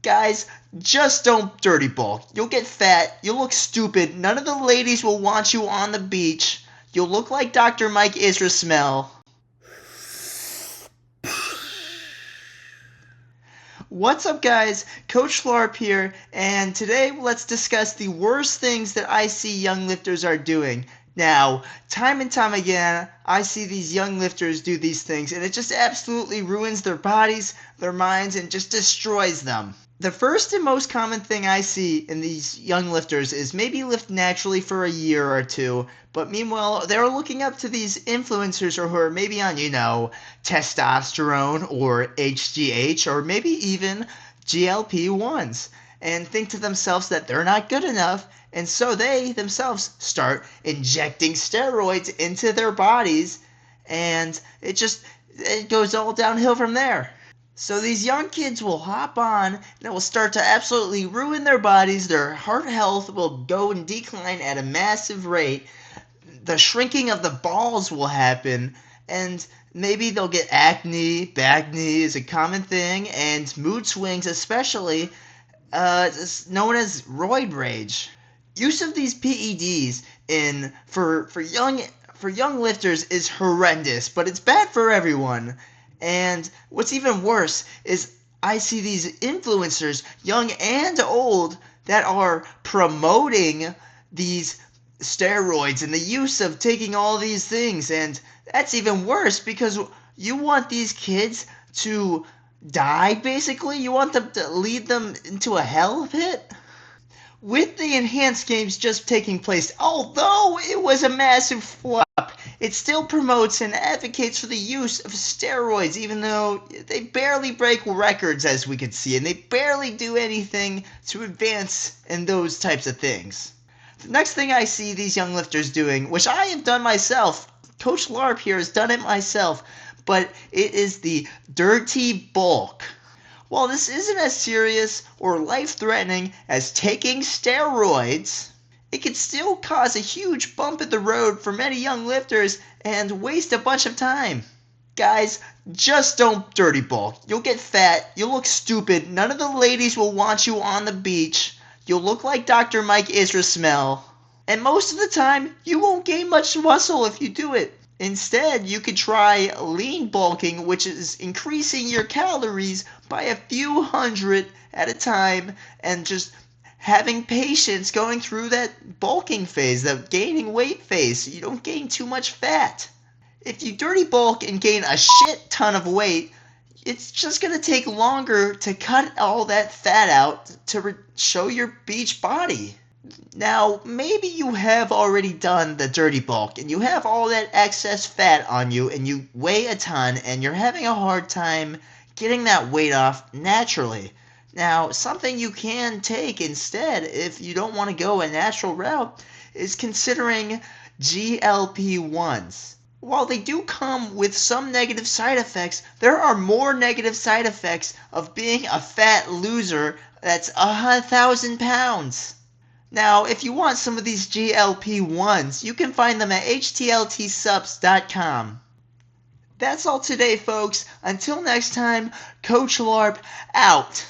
Guys, just don't dirty bulk. You'll get fat, you'll look stupid, none of the ladies will want you on the beach, you'll look like Dr. Mike Israsmell. What's up guys, Coach Larp here, and today let's discuss the worst things that I see young lifters are doing. Now, time and time again, I see these young lifters do these things, and it just absolutely ruins their bodies, their minds, and just destroys them. The first and most common thing I see in these young lifters is maybe lift naturally for a year or two, but meanwhile, they're looking up to these influencers who are maybe on, testosterone or HGH or maybe even GLP-1s, and think to themselves that they're not good enough, and so they themselves start injecting steroids into their bodies, and it goes all downhill from there. So these young kids will hop on and it will start to absolutely ruin their bodies. Their heart health will go in decline at a massive rate. The shrinking of the balls will happen, and maybe they'll get acne. Bacne is a common thing, and mood swings, especially known as roid rage. Use of these PEDs for young lifters is horrendous, but it's bad for everyone. And what's even worse is I see these influencers, young and old, that are promoting these steroids and the use of taking all these things. And that's even worse because you want these kids to die, basically. You want them to lead them into a hell pit. With the enhanced games just taking place, although it was a massive flop, it still promotes and advocates for the use of steroids, even though they barely break records, as we can see, and they barely do anything to advance in those types of things. The next thing I see these young lifters doing, which I have done myself, Coach Larp here has done it myself, but it is the dirty bulk. While this isn't as serious or life-threatening as taking steroids, it can still cause a huge bump in the road for many young lifters and waste a bunch of time. Guys, just don't dirty bulk. You'll get fat, you'll look stupid, none of the ladies will want you on the beach, you'll look like Dr. Mike Israsmell, and most of the time, you won't gain much muscle if you do it. Instead, you could try lean bulking, which is increasing your calories by a few hundred at a time and just having patience going through that bulking phase, that gaining weight phase, so you don't gain too much fat. If you dirty bulk and gain a shit ton of weight, it's just going to take longer to cut all that fat out to show your beach body. Now, maybe you have already done the dirty bulk and you have all that excess fat on you and you weigh a ton and you're having a hard time getting that weight off naturally. Now, something you can take instead if you don't want to go a natural route is considering GLP-1s. While they do come with some negative side effects, there are more negative side effects of being a fat loser that's 1,000 pounds. Now, if you want some of these GLP-1s, you can find them at htltsubs.com. That's all today, folks. Until next time, Coach Larp out.